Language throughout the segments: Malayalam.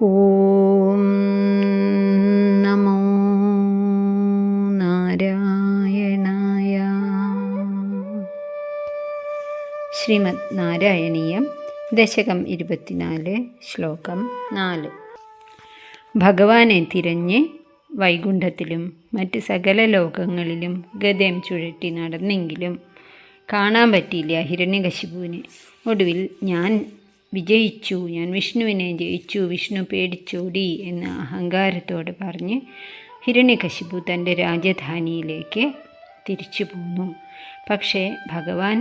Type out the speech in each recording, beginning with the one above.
ഓം നമോ നാരായണായ. ശ്രീമദ് നാരായണീയം ദശകം 24 ശ്ലോകം 4. ഭഗവാനെ തിരഞ്ഞ് വൈകുണ്ഠത്തിലും മറ്റ് സകല ലോകങ്ങളിലും ഗദം ചുഴറ്റി നടന്നെങ്കിലും കാണാൻ പറ്റിയില്ല ഹിരണ്യകശിപുവിനെ. ഒടുവിൽ ഞാൻ വിജയിച്ചു, ഞാൻ വിഷ്ണുവിനെ ജയിച്ചു, വിഷ്ണു പേടിച്ചോടി എന്ന് അഹങ്കാരത്തോടെ പറഞ്ഞ് ഹിരണ്യകശിപു തൻ്റെ രാജധാനിയിലേക്ക് തിരിച്ചു പോന്നു. പക്ഷേ ഭഗവാൻ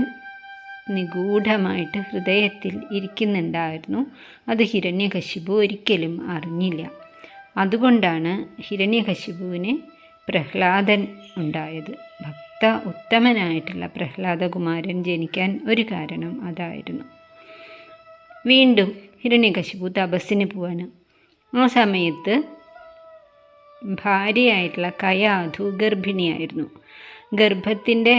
നിഗൂഢമായിട്ട് ഹൃദയത്തിൽ ഇരിക്കുന്നുണ്ടായിരുന്നു. അത് ഹിരണ്യകശിപു ഒരിക്കലും അറിഞ്ഞില്ല. അതുകൊണ്ടാണ് ഹിരണ്യകശിപുവിന് പ്രഹ്ലാദൻ ഉണ്ടായത്. ഭക്ത ഉത്തമനായിട്ടുള്ള പ്രഹ്ലാദകുമാരൻ ജനിക്കാൻ ഒരു കാരണം അതായിരുന്നു. വീണ്ടും ഹിരണ്യകശിപു തപസ്സിന് പോവാണ്. ആ സമയത്ത് ഭാര്യയായിട്ടുള്ള കയാധു ഗർഭിണിയായിരുന്നു. ഗർഭത്തിൻ്റെ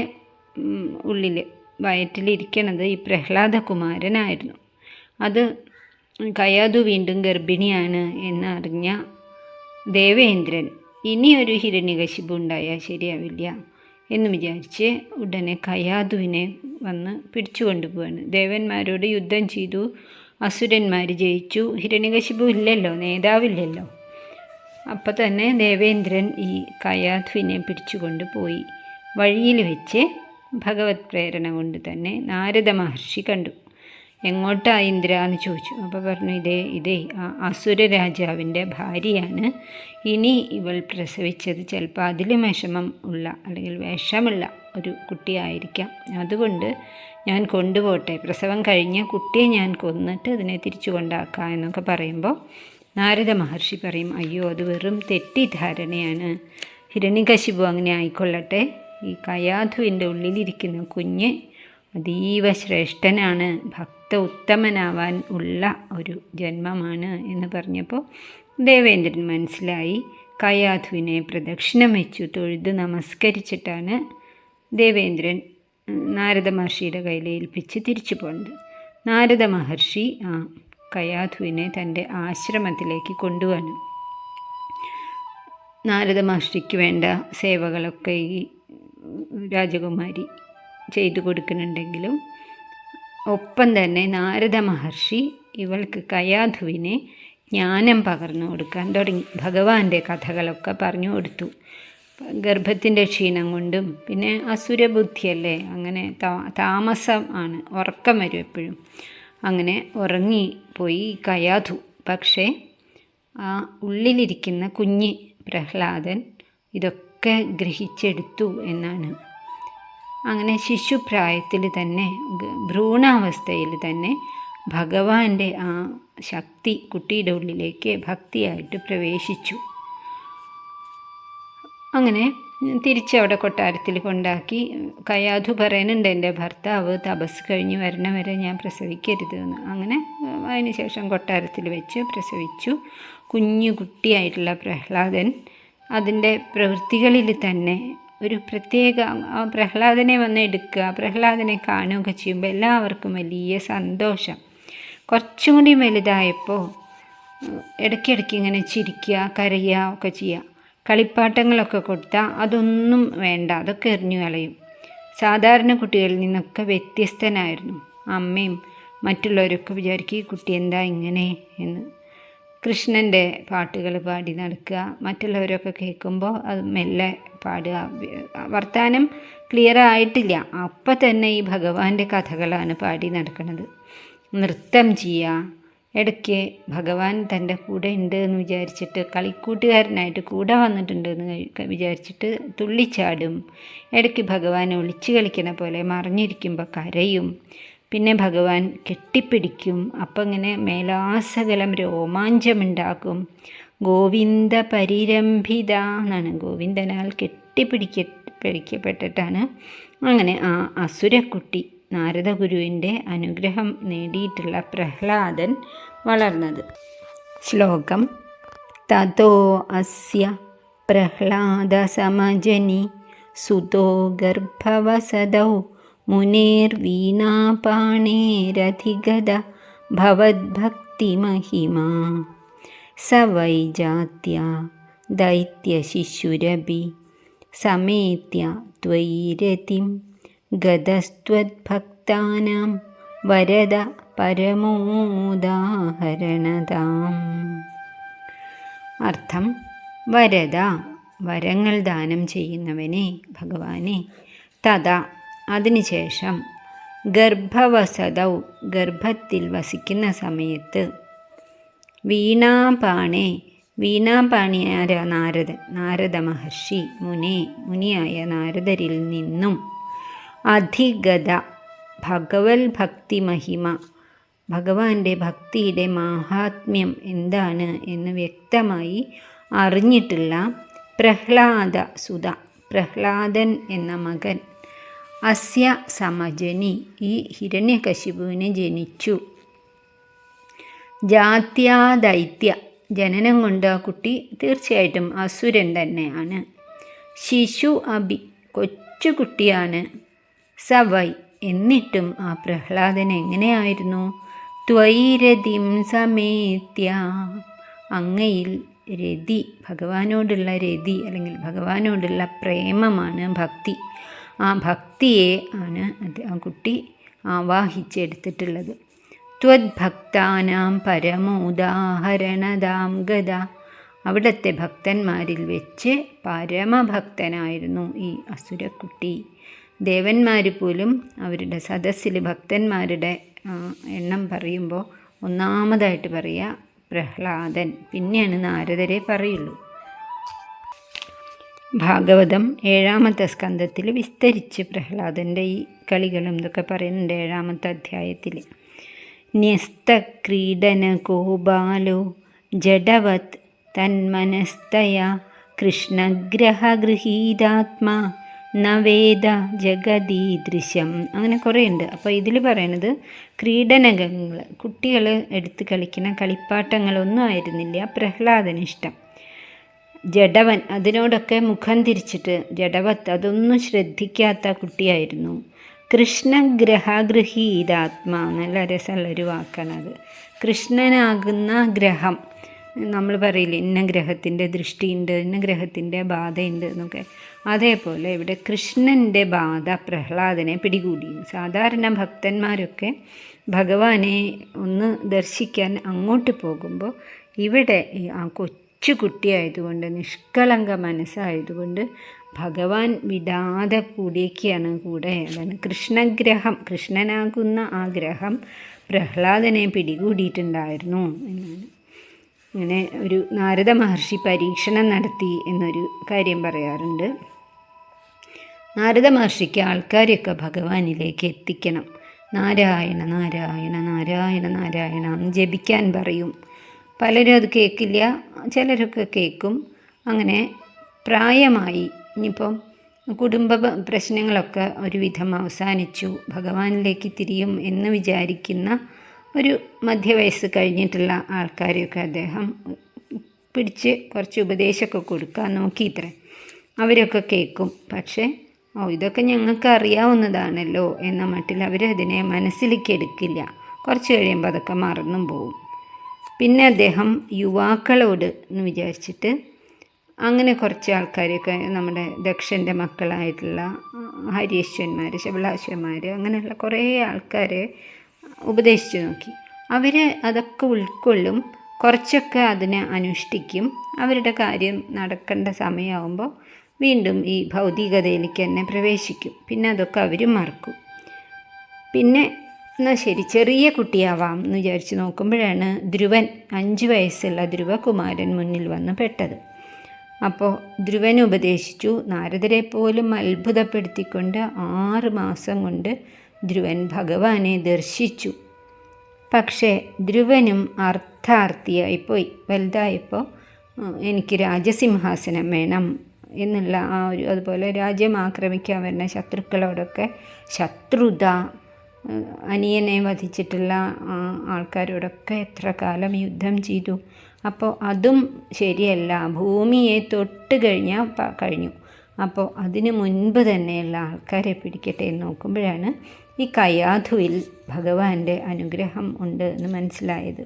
ഉള്ളിൽ വയറ്റിലിരിക്കണത് ഈ പ്രഹ്ലാദകുമാരനായിരുന്നു. അത് കയാധു വീണ്ടും ഗർഭിണിയാണ് എന്നറിഞ്ഞ ദേവേന്ദ്രൻ ഇനിയൊരു ഹിരണ്യകശിപു ഉണ്ടായാൽ ശരിയാവില്ല എന്ന് വിചാരിച്ച് ഉടനെ കയാധുവിനെ വന്ന് പിടിച്ചു കൊണ്ടുപോവാണ്. ദേവന്മാരോട് യുദ്ധം ചെയ്തു, അസുരന്മാർ ജയിച്ചു, ഹിരണ്യകശിപു ഇല്ലല്ലോ, നേതാവില്ലല്ലോ. അപ്പോൾ തന്നെ ദേവേന്ദ്രൻ ഈ കയാധുവിനെ പിടിച്ചു കൊണ്ടുപോയി. വഴിയിൽ വെച്ച് ഭഗവത് പ്രേരണ കൊണ്ട് തന്നെ നാരദ മഹർഷി കണ്ടു. എങ്ങോട്ടാ ഇന്ദ്ര എന്ന് ചോദിച്ചു. അപ്പോൾ പറഞ്ഞു, ഇതേ ആ അസുര രാജാവിൻ്റെ ഭാര്യയാണ്. ഇനി ഇവൾ പ്രസവിച്ചത് ചിലപ്പോൾ അതിലും വിഷമം ഉള്ള അല്ലെങ്കിൽ വിഷമുള്ള ഒരു കുട്ടിയായിരിക്കാം. അതുകൊണ്ട് ഞാൻ കൊണ്ടുപോട്ടെ, പ്രസവം കഴിഞ്ഞ കുട്ടിയെ ഞാൻ കൊന്നിട്ട് അതിനെ തിരിച്ചു കൊണ്ടാക്കാം എന്നൊക്കെ പറയുമ്പോൾ നാരദ മഹർഷി പറയും, അയ്യോ അത് വെറും തെറ്റിദ്ധാരണയാണ്. ഹിരണ്യകശിപു അങ്ങനെ ആയിക്കൊള്ളട്ടെ. ഈ കയാധുവിൻ്റെ ഉള്ളിലിരിക്കുന്ന കുഞ്ഞ് അതീവ ശ്രേഷ്ഠനാണ്, ഭക്ത ഉത്തമനാവാൻ ഉള്ള ഒരു ജന്മമാണ് എന്ന് പറഞ്ഞപ്പോൾ ദേവേന്ദ്രൻ മനസ്സിലായി. കയാധുവിനെ പ്രദക്ഷിണം വെച്ചു തൊഴുത് നമസ്കരിച്ചിട്ടാണ് ദേവേന്ദ്രൻ നാരദ മഹർഷിയുടെ കയ്യിൽ ഏൽപ്പിച്ച് തിരിച്ചു പോകുന്നത്. നാരദ മഹർഷി ആ കയാധുവിനെ തൻ്റെ ആശ്രമത്തിലേക്ക് കൊണ്ടുപോകാൻ നാരദ മഹർഷിക്ക് വേണ്ട സേവകളൊക്കെ ഈ രാജകുമാരി ചെയ്തു കൊടുക്കുന്നുണ്ടെങ്കിലും ഒപ്പം തന്നെ നാരദ മഹർഷി ഇവൾക്ക് കയാധുവിനെ ജ്ഞാനം പകർന്നു കൊടുക്കാൻ തുടങ്ങി. ഭഗവാന്റെ കഥകളൊക്കെ പറഞ്ഞു കൊടുത്തു. ഗർഭത്തിൻ്റെ ക്ഷീണം കൊണ്ടും പിന്നെ അസുരബുദ്ധിയല്ലേ, അങ്ങനെ താമസം ആണ്, ഉറക്കം വരും എപ്പോഴും. അങ്ങനെ ഉറങ്ങിപ്പോയി കയാധു. പക്ഷേ ആ ഉള്ളിലിരിക്കുന്ന കുഞ്ഞ് പ്രഹ്ലാദൻ ഇതൊക്കെ ഗ്രഹിച്ചെടുത്തു എന്നാണ്. അങ്ങനെ ശിശുപ്രായത്തിൽ തന്നെ, ഭ്രൂണാവസ്ഥയിൽ തന്നെ ഭഗവാന്റെ ആ ശക്തി കുട്ടിയുടെ ഉള്ളിലേക്ക് ഭക്തിയായിട്ട് പ്രവേശിച്ചു. അങ്ങനെ തിരിച്ചവിടെ കൊട്ടാരത്തിൽ കൊണ്ടാക്കി. കയാധു പറയുന്നുണ്ട്, എൻ്റെ ഭർത്താവ് തപസ് കഴിഞ്ഞ് വരണ വരെ ഞാൻ പ്രസവിക്കരുത് എന്ന്. അങ്ങനെ അതിന് ശേഷം കൊട്ടാരത്തിൽ വെച്ച് പ്രസവിച്ചു. കുഞ്ഞു കുട്ടിയായിട്ടുള്ള പ്രഹ്ലാദൻ അതിൻ്റെ പ്രവൃത്തികളിൽ തന്നെ ഒരു പ്രത്യേക, പ്രഹ്ലാദനെ വന്ന് എടുക്കുക, പ്രഹ്ലാദനെ കാണുകയൊക്കെ ചെയ്യുമ്പോൾ എല്ലാവർക്കും വലിയ സന്തോഷം. കുറച്ചും കൂടി വലുതായപ്പോൾ ഇടയ്ക്കിടയ്ക്ക് ഇങ്ങനെ ചിരിക്കുക, കരയുക ഒക്കെ ചെയ്യുക. കളിപ്പാട്ടങ്ങളൊക്കെ കൊടുത്താൽ അതൊന്നും വേണ്ട, അതൊക്കെ എറിഞ്ഞു കളയും. സാധാരണ കുട്ടികളിൽ നിന്നൊക്കെ വ്യത്യസ്തനായിരുന്നു. അമ്മയും മറ്റുള്ളവരൊക്കെ വിചാരിക്കും ഈ കുട്ടി എന്താ ഇങ്ങനെ എന്ന്. കൃഷ്ണൻ്റെ പാട്ടുകൾ പാടി നടക്കുക, മറ്റുള്ളവരൊക്കെ കേൾക്കുമ്പോൾ അത് മെല്ലെ പാടുക. വർത്താനം ക്ലിയർ ആയിട്ടില്ല, അപ്പം തന്നെ ഈ ഭഗവാന്റെ കഥകളാണ് പാടി നടക്കുന്നത്. നൃത്തം ചെയ്യുക, ഇടയ്ക്ക് ഭഗവാൻ തൻ്റെ കൂടെ ഉണ്ട് എന്ന് വിചാരിച്ചിട്ട്, കളിക്കൂട്ടുകാരനായിട്ട് കൂടെ വന്നിട്ടുണ്ട് എന്ന് വിചാരിച്ചിട്ട് തുള്ളിച്ചാടും. ഇടയ്ക്ക് ഭഗവാൻ ഒളിച്ചു കളിക്കണ പോലെ മറിഞ്ഞിരിക്കുമ്പോൾ കരയും. പിന്നെ ഭഗവാൻ കെട്ടിപ്പിടിക്കും. അപ്പം ഇങ്ങനെ മേലാസകലം രോമാഞ്ചമുണ്ടാക്കും. ഗോവിന്ദ പരിരംഭിത എന്നാണ്, ഗോവിന്ദനാൽ കെട്ടിപ്പിടിക്കപ്പെട്ടിട്ടാണ് അങ്ങനെ ആ അസുരക്കുട്ടി നാരദഗുരുവിൻ്റെ അനുഗ്രഹം നേടിയിട്ടുള്ള പ്രഹ്ലാദൻ വളർന്നത്. ശ്ലോകം: തതോ അസ്യ പ്രഹ്ലാദസമജനി സുതോ ഗർഭവസദൗ മുനേർവീണാപാണേരധിഗത ഭവദ്ഭക്തിമഹിമാ. സ വൈ ജാത്യ ദൈത്യശിശുരഭി സമേത്യ ത്വയിരതിം ഗതസ്ത്വദ്ഭക്താനാം വരദ പരമോദാഹരണതാം. അർത്ഥം: വരദ, വരങ്ങൾ ദാനം ചെയ്യുന്നവനെ, ഭഗവാനെ, തഥാ, അതിനുശേഷം, ഗർഭവസതൗ, ഗർഭത്തിൽ വസിക്കുന്ന സമയത്ത്, വീണാപാണേ, വീണാപാണി ആരാ? നാരദൻ, നാരദ മഹർഷി, മുനിയായ നാരദരിൽ നിന്നും, അധിഗത, ഭഗവത് ഭക്തി മഹിമ, ഭഗവാന്റെ ഭക്തിയുടെ മാഹാത്മ്യം എന്താണ് എന്ന് വ്യക്തമായി അറിഞ്ഞിട്ടുള്ള പ്രഹ്ലാദ സുത, പ്രഹ്ലാദൻ എന്ന മകൻ, അസ്യ സമജനി, ഈ ഹിരണ്യകശിപുവിന് ജനിച്ചു. ജാത്യാദൈത്യ, ജനനം കൊണ്ട് ആ കുട്ടി തീർച്ചയായിട്ടും അസുരൻ തന്നെയാണ്. ശിശു അഭി, കൊച്ചുകുട്ടിയാണ്. സവൈ, എന്നിട്ടും ആ പ്രഹ്ലാദൻ എങ്ങനെയായിരുന്നു? ത്വയിരതിം സമേത്യ, അങ്ങയിൽ രതി, ഭഗവാനോടുള്ള രതി അല്ലെങ്കിൽ ഭഗവാനോടുള്ള പ്രേമമാണ് ഭക്തി. ആ ഭക്തിയെ ആണ് ആ കുട്ടി ആവാഹിച്ചെടുത്തിട്ടുള്ളത്. ത്വദ്ഭക്താനാം പരമോദാഹരണതാം ഗത, അവിടുത്തെ ഭക്തന്മാരിൽ വെച്ച് പരമഭക്തനായിരുന്നു ഈ അസുരക്കുട്ടി. ദേവന്മാർ പോലും അവരുടെ സദസ്സിൽ ഭക്തന്മാരുടെ എണ്ണം പറയുമ്പോൾ ഒന്നാമതായിട്ട് പറയുക പ്രഹ്ലാദൻ, പിന്നെയാണ് നാരദരെ പറയുള്ളൂ. ഭാഗവതം 7-ാമത്തെ സ്കന്ധത്തിൽ വിസ്തരിച്ച് പ്രഹ്ലാദൻ്റെ ഈ കളികളും ഇതൊക്കെ പറയുന്നുണ്ട് 7-ാമത്തെ അധ്യായത്തിൽ. ന്യസ്തക്രീഡനകോ ബാലോ ജഡവത് തന്മനസ്തയ കൃഷ്ണഗ്രഹഗൃഹീതാത്മാ നവേദ ജഗദീദൃശം, അങ്ങനെ കുറേ ഉണ്ട്. അപ്പോൾ ഇതിൽ പറയണത് ക്രീഡനകങ്ങൾ, കുട്ടികൾ എടുത്ത് കളിക്കുന്ന കളിപ്പാട്ടങ്ങളൊന്നും ആയിരുന്നില്ല പ്രഹ്ലാദന് ഇഷ്ടം. ജഡവൻ, അതിനോടൊക്കെ മുഖം തിരിച്ചിട്ട്, ജഡവത്ത്, അതൊന്നും ശ്രദ്ധിക്കാത്ത കുട്ടിയായിരുന്നു. കൃഷ്ണഗ്രഹഗൃഹീതാത്മാ, നല്ല രസമുള്ളൊരു വാക്കാണത്. കൃഷ്ണനാകുന്ന ഗ്രഹം, നമ്മൾ പറയില്ലേ ഇന്ന ഗ്രഹത്തിൻ്റെ ദൃഷ്ടിയുണ്ട്, ഇന്ന ഗ്രഹത്തിൻ്റെ ബാധയുണ്ട് എന്നൊക്കെ, അതേപോലെ ഇവിടെ കൃഷ്ണൻ്റെ ബാധ പ്രഹ്ലാദനെ പിടികൂടി. സാധാരണ ഭക്തന്മാരൊക്കെ ഭഗവാനെ ഒന്ന് ദർശിക്കാൻ അങ്ങോട്ട് പോകുമ്പോൾ ഇവിടെ ആ കൊച്ചു കുട്ടിയായതുകൊണ്ട്, നിഷ്കളങ്ക മനസ്സായതുകൊണ്ട് ഭഗവാൻ വിടാതെ കൂടിയൊക്കെയാണ് കൂടെ. അതാണ് കൃഷ്ണഗ്രഹം, കൃഷ്ണനാകുന്ന ആ ഗ്രഹം പ്രഹ്ലാദനെ പിടികൂടിയിട്ടുണ്ടായിരുന്നു എന്നാണ്. അങ്ങനെ ഒരു നാരദ മഹർഷി പരീക്ഷണം നടത്തി എന്നൊരു കാര്യം പറയാറുണ്ട്. നാരദ മഹർഷിക്ക് ആൾക്കാരെയൊക്കെ ഭഗവാനിലേക്ക് എത്തിക്കണം. നാരായണ നാരായണ നാരായണ നാരായണ എന്ന് ജപിക്കാൻ പറയും. പലരും അത് കേൾക്കില്ല, ചിലരൊക്കെ കേൾക്കും. അങ്ങനെ പ്രായമായി, ഇനിയിപ്പം കുടുംബ പ്രശ്നങ്ങളൊക്കെ ഒരുവിധം അവസാനിച്ചു, ഭഗവാനിലേക്ക് തിരിയും എന്ന് വിചാരിക്കുന്ന ഒരു മധ്യവയസ്സ് കഴിഞ്ഞിട്ടുള്ള ആൾക്കാരെയൊക്കെ അദ്ദേഹം പിടിച്ച് കുറച്ച് ഉപദേശമൊക്കെ കൊടുക്കാൻ നോക്കിയിത്രേ. അവരൊക്കെ കേൾക്കും. പക്ഷേ ഇതൊക്കെ ഞങ്ങൾക്ക് അറിയാവുന്നതാണല്ലോ എന്ന മട്ടിൽ അവരതിനെ മനസ്സിലേക്ക് എടുക്കില്ല. കുറച്ച് കഴിയുമ്പോൾ അതൊക്കെ മറന്നും പോവും. പിന്നെ അദ്ദേഹം യുവാക്കളോട് എന്ന് വിചാരിച്ചിട്ട് അങ്ങനെ കുറച്ച് ആൾക്കാരെയൊക്കെ, നമ്മുടെ ദക്ഷൻ്റെ മക്കളായിട്ടുള്ള ഹരീശ്വന്മാർ, ശബളാശ്വന്മാർ, അങ്ങനെയുള്ള കുറേ ആൾക്കാരെ ഉപദേശിച്ചു നോക്കി. അവർ അതൊക്കെ ഉൾക്കൊള്ളും, കുറച്ചൊക്കെ അതിനെ അനുഷ്ഠിക്കും. അവരുടെ കാര്യം നടക്കേണ്ട സമയമാകുമ്പോൾ വീണ്ടും ഈ ഭൗതികതയിലേക്ക് തന്നെ പ്രവേശിക്കും. പിന്നെ അതൊക്കെ അവരും മറക്കും. പിന്നെ എന്നാൽ ശരി, ചെറിയ കുട്ടിയാവാം എന്ന് വിചാരിച്ച് നോക്കുമ്പോഴാണ് ധ്രുവൻ, 5 വയസ്സുള്ള ധ്രുവകുമാരൻ മുന്നിൽ വന്ന് പെട്ടത്. അപ്പോൾ ധ്രുവൻ ഉപദേശിച്ചു. നാരദരെ പോലും അത്ഭുതപ്പെടുത്തിക്കൊണ്ട് 6 മാസം കൊണ്ട് ധ്രുവൻ ഭഗവാനെ ദർശിച്ചു. പക്ഷേ ധ്രുവനും അർത്ഥാർത്ഥിയായിപ്പോയി. വലുതായപ്പോൾ എനിക്ക് രാജസിംഹാസനം വേണം എന്നുള്ള ആ ഒരു, അതുപോലെ രാജ്യം ആക്രമിക്കാൻ വരുന്ന ശത്രുക്കളോടൊക്കെ ശത്രുത, അനിയനെ വധിച്ചിട്ടുള്ള ആൾക്കാരോടൊക്കെ എത്ര കാലം യുദ്ധം ചെയ്തു. അപ്പോൾ അതും ശരിയല്ല, ഭൂമിയെ തൊട്ട് കഴിഞ്ഞാൽ കഴിഞ്ഞു. അപ്പോൾ അതിനു മുൻപ് തന്നെയുള്ള ആൾക്കാരെ പിടിക്കട്ടെ എന്ന് നോക്കുമ്പോഴാണ് ഈ കയാധുവിൽ ഭഗവാന്റെ അനുഗ്രഹം ഉണ്ട് എന്ന് മനസ്സിലായത്.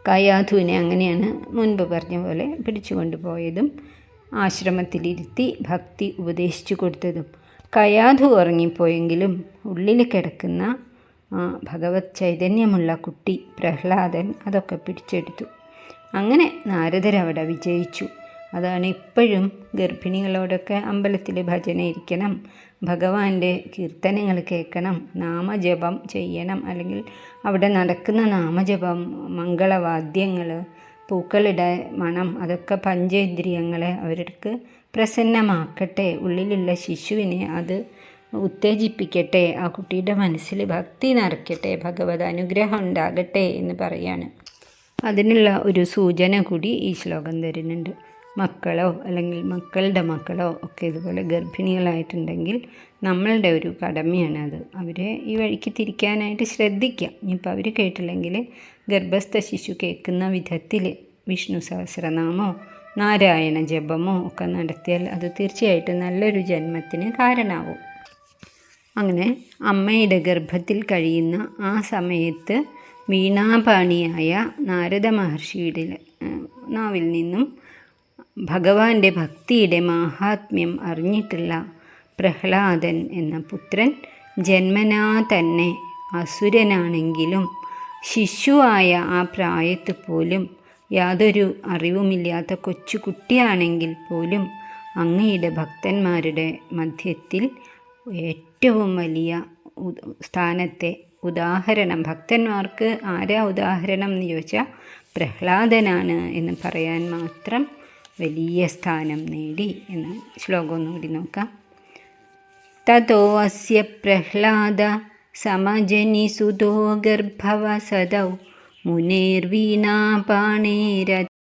കയാധുവിനെ അങ്ങനെയാണ് മുൻപ് പറഞ്ഞ പോലെ പിടിച്ചു കൊണ്ടുപോയതും ആശ്രമത്തിലിരുത്തി ഭക്തി ഉപദേശിച്ചു കൊടുത്തതും. കയാധു ഉറങ്ങിപ്പോയെങ്കിലും ഉള്ളിൽ കിടക്കുന്ന ഭഗവത് ചൈതന്യമുള്ള കുട്ടി പ്രഹ്ലാദൻ അതൊക്കെ പിടിച്ചെടുത്തു. അങ്ങനെ നാരദരവിടെ വിജയിച്ചു. അതാണ് ഇപ്പോഴും ഗർഭിണികളോടൊക്കെ അമ്പലത്തിൽ ഭജന ഇരിക്കണം, ഭഗവാന്റെ കീർത്തനങ്ങൾ കേൾക്കണം, നാമജപം ചെയ്യണം, അല്ലെങ്കിൽ അവിടെ നടക്കുന്ന നാമജപം, മംഗളവാദ്യങ്ങൾ, പൂക്കളുടെ മണം, അതൊക്കെ പഞ്ചേന്ദ്രിയങ്ങളെ അവർക്ക് പ്രസന്നമാക്കട്ടെ, ഉള്ളിലുള്ള ശിശുവിനെ അത് ഉത്തേജിപ്പിക്കട്ടെ, ആ കുട്ടിയുടെ മനസ്സിൽ ഭക്തി നിറയ്ക്കട്ടെ, ഭഗവത് അനുഗ്രഹം ഉണ്ടാകട്ടെ എന്ന് പറയാണ്. അതിനുള്ള ഒരു സൂചന കൂടി ഈ ശ്ലോകം തരുന്നുണ്ട്. മക്കളോ അല്ലെങ്കിൽ മക്കളുടെ മക്കളോ ഒക്കെ ഇതുപോലെ ഗർഭിണികളായിട്ടുണ്ടെങ്കിൽ നമ്മളുടെ ഒരു കടമയാണത്. അവരെ ഈ വഴിക്ക് തിരിക്കാനായിട്ട് ശ്രദ്ധിക്കാം. ഇനിയിപ്പോൾ അവർ കേട്ടില്ലെങ്കിൽ ഗർഭസ്ഥ ശിശു കേൾക്കുന്ന വിധത്തിൽ വിഷ്ണു സഹസ്രനാമോ നാരായണ ജപമോ ഒക്കെ നടത്തിയാൽ അത് തീർച്ചയായിട്ടും നല്ലൊരു ജന്മത്തിന് കാരണമാവും. അങ്ങനെ അമ്മയുടെ ഗർഭത്തിൽ കഴിയുന്ന ആ സമയത്ത് വീണാപാണിയായ നാരദ മഹർഷിയുടെ നാവിൽ നിന്നും ഭഗവാന്റെ ഭക്തിയുടെ മാഹാത്മ്യം അറിഞ്ഞിട്ടുള്ള പ്രഹ്ലാദൻ എന്ന പുത്രൻ ജന്മനാ തന്നെ അസുരനാണെങ്കിലും ശിശുവായ ആ പ്രായത്ത് പോലും യാതൊരു അറിവുമില്ലാത്ത കൊച്ചു കുട്ടിയാണെങ്കിൽ പോലും അങ്ങയുടെ ഭക്തന്മാരുടെ മധ്യത്തിൽ ഏറ്റവും വലിയ സ്ഥാനത്തെ ഉദാഹരണം, ഭക്തന്മാർക്ക് ആരാ ഉദാഹരണം എന്ന് ചോദിച്ചാൽ പ്രഹ്ലാദനാണ് എന്ന് പറയാൻ മാത്രം വലിയ സ്ഥാനം നേടി എന്ന് ശ്ലോകം ഒന്നുകൂടി നോക്കാം. തതോ അസ്യ പ്രഹ്ലാദ സമജനി സുതോ ഗർഭവസദൗ മുനേർവീണാപാണേരഥ